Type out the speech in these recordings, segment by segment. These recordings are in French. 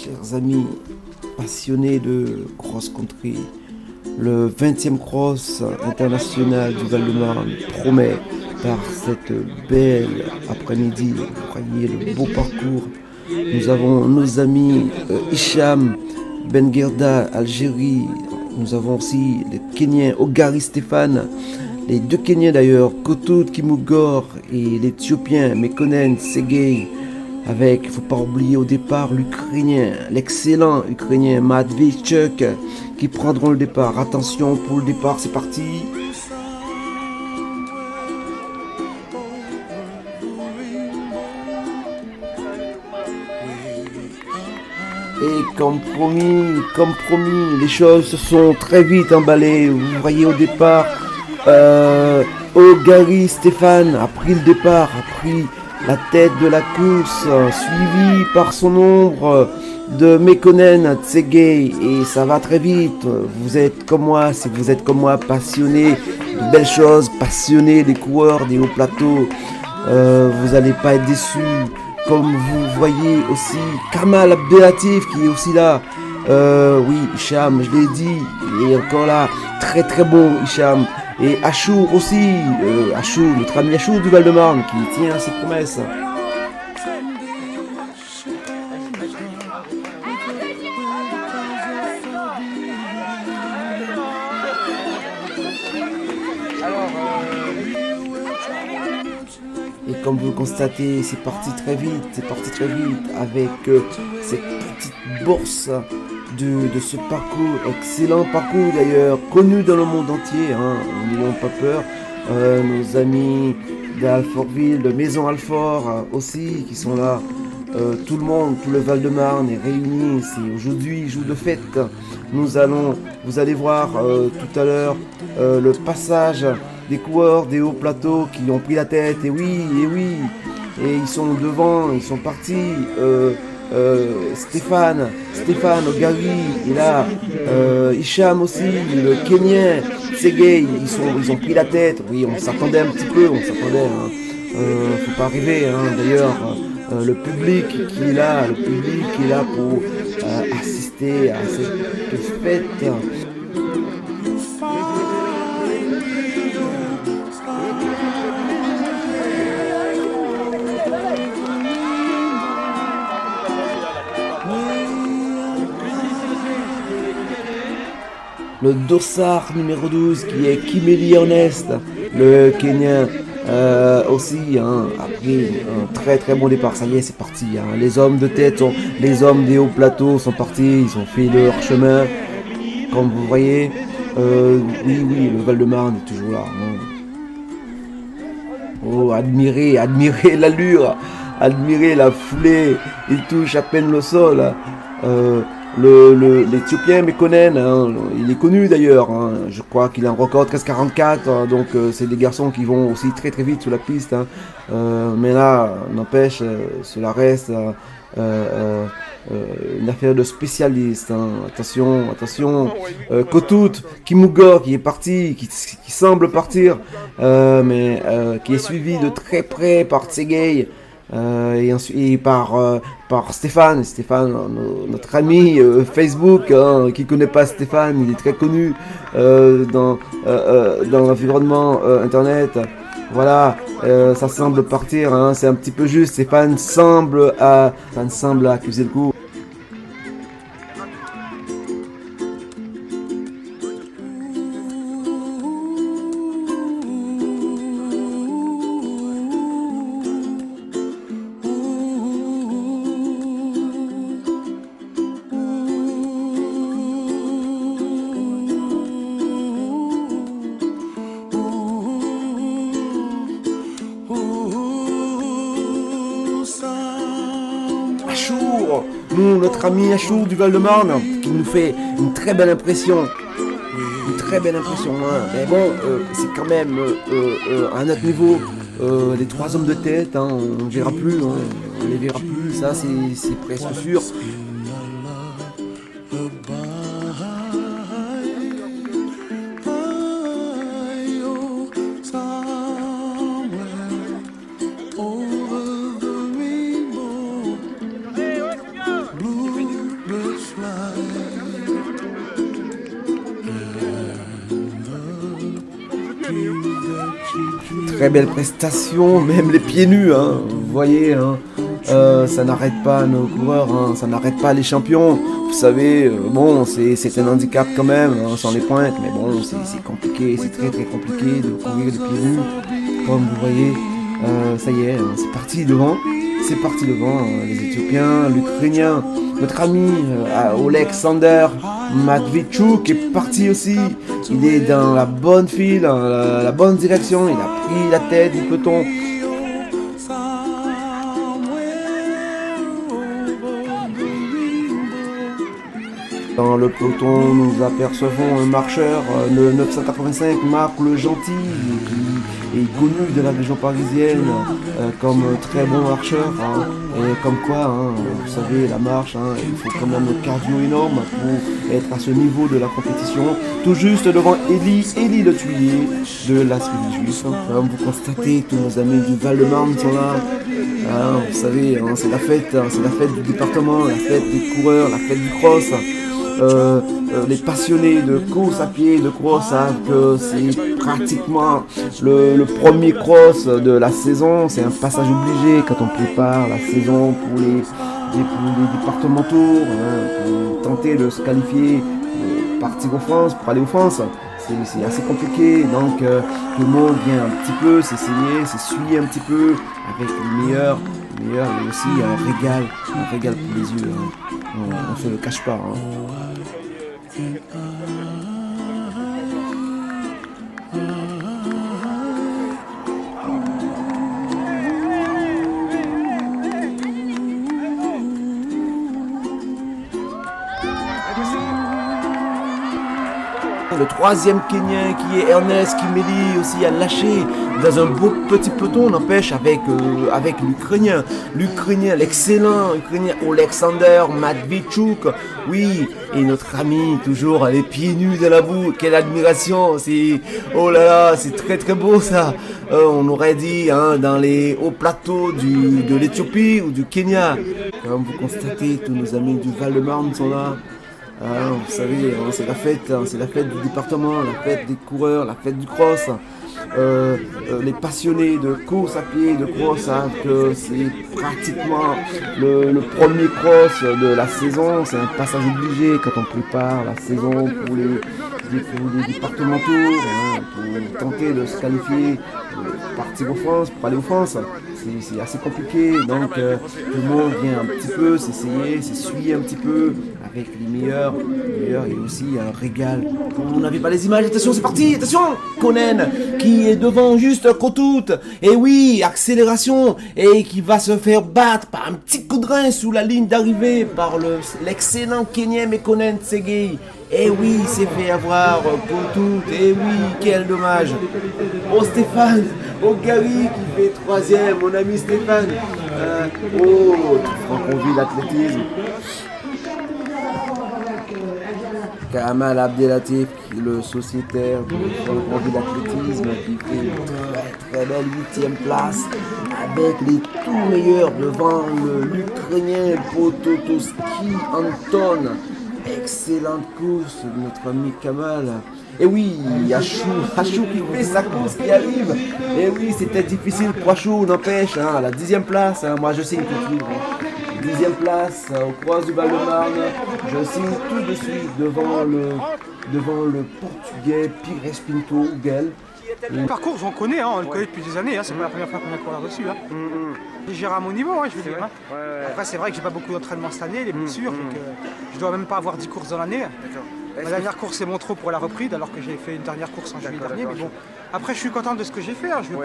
chers amis passionnés de cross-country. Le 20e cross international du Val-de-Marne promet par cette belle après-midi, vous voyez le beau parcours. Nous avons nos amis Hicham Benguerda, Algérie. Nous avons aussi les Kenyans Ogari Stéphane, les deux Kenyans d'ailleurs, Kotout Kimugor, et l'Éthiopien Mekonnen Segei. Avec, il ne faut pas oublier au départ l'Ukrainien, l'excellent Ukrainien Matvichuk qui prendront le départ. Attention pour le départ, c'est parti. Et comme promis, les choses se sont très vite emballées. Vous voyez au départ, Ogari Stéphane a pris le départ, a pris la tête de la course, suivi par son ombre de Mekonnen Tsegay, et ça va très vite. Vous êtes comme moi, si vous êtes comme moi, passionné de belles choses, passionné des coureurs, des hauts plateaux, vous n'allez pas être déçus. Comme vous voyez aussi Kamal Abdelatif qui est aussi là. Oui, Hicham, je l'ai dit, il est encore là, très très bon Hicham. Et Achour aussi, Achour, notre ami Achour du Val-de-Marne qui tient ses promesses. Et comme vous le constatez, c'est parti très vite avec cette petite bourse de ce parcours, excellent parcours d'ailleurs, connu dans le monde entier, hein, n'ayons pas peur. Nos amis d'Alfortville, de Maison Alfort aussi, qui sont là. Tout le monde, tout le Val-de-Marne est réuni. C'est aujourd'hui jour de fête. Vous allez voir tout à l'heure le passage des coureurs des hauts plateaux qui ont pris la tête. Et oui, et ils sont devant, ils sont partis. Stéphane Ogari est là, Hicham aussi, le Kenyan, Segei, ils ont pris la tête. Oui, on s'attendait un petit peu, hein. Faut pas rêver, hein. D'ailleurs, le public qui est là, pour assister à cette fête. Le dossard numéro 12 qui est Kimeli Honest, le Kenyan aussi, hein, a pris un très très bon départ. Ça y est, c'est parti, hein. Les hommes de tête, les hommes des hauts plateaux sont partis, ils ont fait leur chemin. Comme vous voyez, oui, le Val-de-Marne est toujours là, hein. Oh, admirez l'allure, admirez la foulée, il touche à peine le sol. L'Éthiopien Mekonnen, hein, il est connu d'ailleurs, hein, je crois qu'il a un record 13,44, hein, donc c'est des garçons qui vont aussi très très vite sur la piste, hein, mais là, n'empêche, cela reste une affaire de spécialiste, hein. Attention, Kotout Kimugor qui est parti, qui semble partir, mais qui est suivi de très près par Tsegay. Et par Stéphane, notre ami Facebook, hein, qui connaît pas Stéphane, il est très connu dans l'environnement internet. Voilà, ça semble partir, hein, c'est un petit peu juste. Stéphane semble accuser le coup. Notre ami Achour du Val-de-Marne, qui nous fait une très belle impression. Hein. Mais bon, c'est quand même à notre niveau, les trois hommes de tête, hein, on ne verra plus, hein, on les verra plus, ça c'est presque sûr. très belle prestation, même les pieds nus, hein, vous voyez, hein, ça n'arrête pas nos coureurs, hein, ça n'arrête pas les champions. Vous savez, bon, c'est un handicap quand même, hein, sans les pointes, mais bon, c'est compliqué, c'est très très compliqué de courir les pieds nus. Comme vous voyez, ça y est, hein, c'est parti devant, les Éthiopiens, l'Ukrainien, notre ami Oleksandr Matvichuk est parti aussi. Il est dans la bonne file, dans la bonne direction, il a pris la tête du peloton. Dans le peloton, nous apercevons un marcheur, le 985, Marc le Gentil, qui est connu de la région parisienne comme très bon marcheur. Hein, et comme quoi, hein, vous savez, la marche, hein, il faut quand même un cardio énorme pour être à ce niveau de la compétition. Tout juste devant Élie Le Tuilier de la Suisse Juif. Comme vous constatez, tous nos amis du Val-de-Marne sont là. Hein, vous savez, hein, c'est la fête du département, la fête des coureurs, la fête du cross. Les passionnés de course à pied, de cross, savent que c'est pratiquement le premier cross de la saison. C'est un passage obligé quand on prépare la saison pour les départementaux, hein, pour tenter de se qualifier pour partir en France, pour aller en France. C'est assez compliqué, donc tout le monde vient un petit peu s'essayer, s'essuyer un petit peu avec les meilleurs, et aussi un régal pour les yeux, hein. On ne se le cache pas, hein. Le troisième Kenyan qui est Ernest Kimeli aussi a lâché dans un beau petit peloton, n'empêche avec l'Ukrainien, l'excellent Ukrainien Oleksandr Matvichuk, oui, et notre ami toujours les pieds nus dans la boue, quelle admiration, c'est, oh là là, c'est très très beau ça, on aurait dit hein, dans les hauts plateaux de l'Éthiopie ou du Kenya. Comme vous constatez, tous nos amis du Val-de-Marne sont là. Vous savez, c'est la fête du département, la fête des coureurs, la fête du cross. Les passionnés de course à pied, de cross, savent que c'est pratiquement le premier cross de la saison. C'est un passage obligé quand on prépare la saison pour les départementaux, hein, pour tenter de se qualifier, pour partir en France, pour aller en France. C'est assez compliqué, donc tout le monde vient un petit peu s'essayer, s'essuyer un petit peu avec les meilleurs et aussi un régal. On n'avait pas les images, attention, c'est parti, attention, Konen qui est devant juste Kotout, et oui, accélération, et qui va se faire battre par un petit coup de rein sous la ligne d'arrivée par l'excellent Kenyan Mekonnen Tsegei. Et oui, il s'est fait avoir pour tout. Et oui, quel dommage. Oh Stéphane, oh Gary qui fait troisième, mon ami Stéphane. Franconville l'athlétisme. Kamal Abdelatif, le sociétaire de Franconville l'athlétisme, qui fait une très très belle 8e place avec les tout meilleurs devant l'Ukrainien Pototoski Anton. Excellente course de notre ami Kamal. Et oui, Hachou qui fait sa course qui arrive. Et oui, c'était difficile pour Hachou, n'empêche, hein, à la 10e place, hein, moi je signe tout de suite. 10e place au cross du Val-de-Marne. Je signe tout de suite devant le Portugais Pires Pinto, Gel. Le parcours, j'en connais, hein, on le connaît depuis des années, hein, c'est pas la première fois qu'on a couru dessus. Hein. Je gère à mon niveau, hein, je veux dire. Hein. Après, c'est vrai que j'ai pas beaucoup d'entraînement cette année, les blessures, donc je dois même pas avoir 10 courses dans l'année. Ma dernière course c'est Montreux pour la reprise, alors que j'ai fait une dernière course en juillet dernier. Mais bon, après, je suis content de ce que j'ai fait. Hein. Je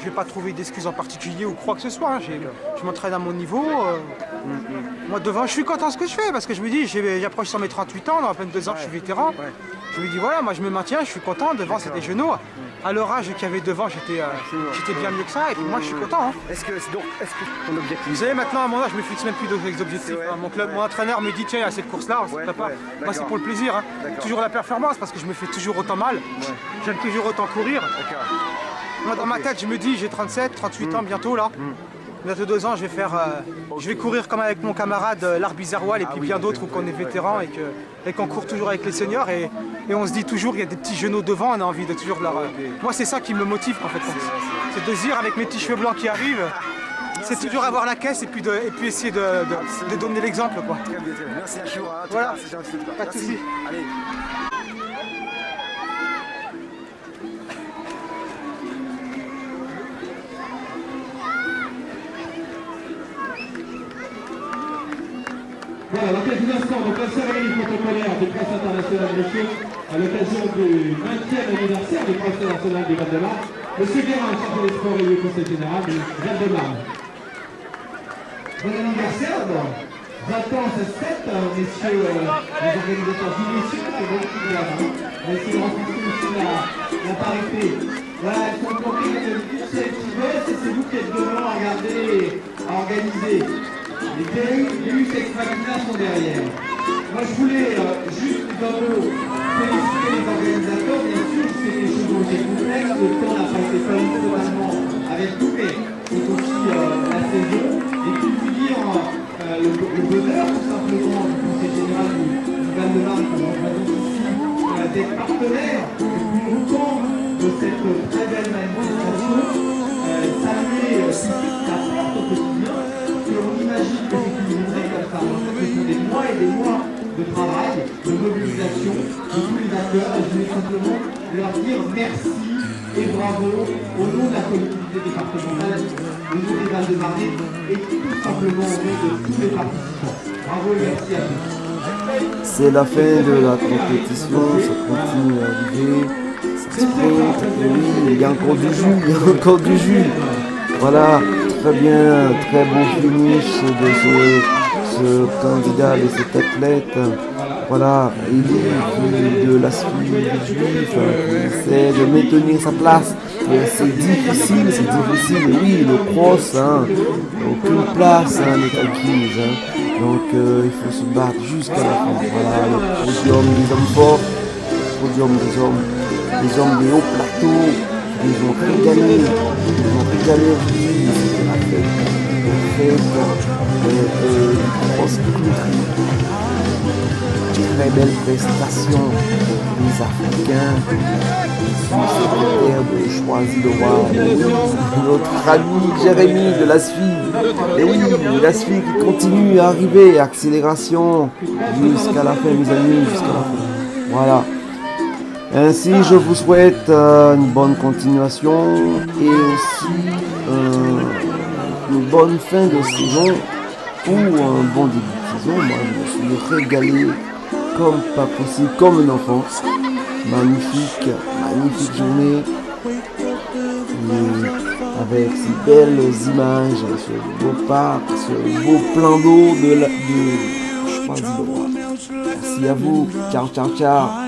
vais pas trouver d'excuses en particulier ou quoi que ce soit. Hein. Je m'entraîne à mon niveau. Moi, devant, je suis content de ce que je fais parce que je me dis, j'approche sur mes 38 ans, dans à peine 2 ans que je suis vétéran. Je me dis, voilà, moi je me maintiens, je suis content. Devant, c'était genoux. À leur âge qu'il y avait devant, j'étais bien mieux que ça. Et puis moi, je suis content. Hein. Est-ce que ton objectif? Vous savez, maintenant, à mon âge, je me fixe même plus d'objectifs. Hein. Mon entraîneur me dit, tiens, il y a cette course-là, on se prépare. Moi, c'est pour le plaisir. Hein. Toujours la performance parce que je me fais toujours autant mal. J'aime toujours autant courir. Moi, dans ma tête, je me dis, j'ai 37, 38 ans bientôt là. bientôt 2 ans, je vais courir comme avec mon camarade Larbi Zerwal et puis bien d'autres où qu'on est vétérans et qu'on court toujours avec les seniors et on se dit toujours il y a des petits genoux devant, on a envie de toujours leur... Moi c'est ça qui me motive en fait, c'est de se dire avec mes petits cheveux blancs qui arrivent, c'est toujours avoir la caisse et puis essayer de donner l'exemple quoi. Très bien, très bien. Merci à Chour, hein. Voilà, C'est gentil de toi. pas de Merci. soucis. Allez. Voilà, dans quelques instants, donc la cérémonie protocolaire de presse internationale de Chaux à l'occasion du 20e anniversaire du presse international du Val-de-Marne. Monsieur Guérin, chargé des sports et du conseil général du Val-de-Marne. Bon anniversaire, 20 ans, ça se fête, messieurs les organisateurs du messieurs, c'est bon qui vient. On va essayer de renforcer aussi la parité. Voilà, elles sont compris que c'est qui baisse et c'est vous qui êtes devant à regarder, à organiser. Les DU Extra-Machina sont derrière. Moi je voulais juste d'un mot féliciter les organisateurs, bien sûr, c'est des choses assez complexes, le temps n'a pas été fait totalement avec nous, mais c'est aussi la saison. Et puis vous dire le bonheur tout simplement du conseil général du Val-de-Marne que nous représentons ici, d'être partenaire depuis longtemps de cette très belle manifestation, saluer la porte au quotidien. On imagine que c'est une journée comme ça. En fait, ce sont des mois et des mois de travail, de mobilisation de tous les acteurs. Et je voulais simplement leur dire merci et bravo au nom de la collectivité départementale, au nom des Val-de-Marne et tout simplement au nom de tous les participants. Bravo et merci à tous. C'est la fin de la compétition, ça continue à arriver, ça sprint, et oui, il y a encore du jus, il y a encore du jus. Voilà, très bien, très bon finish de ce candidat, de cet athlète. Voilà, il de la suite juif, qui essaie de maintenir sa place. C'est difficile, oui, le cross, aucune place n'est acquise. Donc il faut se battre jusqu'à la fin. Voilà, le podium des hommes forts, le podium des hommes des hauts plateaux. Ils ont régalé aujourd'hui, c'était la fête cross-country. Très belle prestation des Africains, secrétaire de Choisy-le-Roi, notre ami Jérémy de la Suisse. Et oui, la Suisse qui continue à arriver, accélération jusqu'à la fin, mes amis, jusqu'à la fin. Voilà. Ainsi, je vous souhaite une bonne continuation et aussi une bonne fin de saison ou un bon début de saison. Moi, je me suis régalé comme pas possible, comme un enfant. Magnifique journée. Et avec ces belles images, ce beau parc, ce beau plan d'eau de Choisy-le-Roi. Merci à vous. Ciao, ciao, ciao.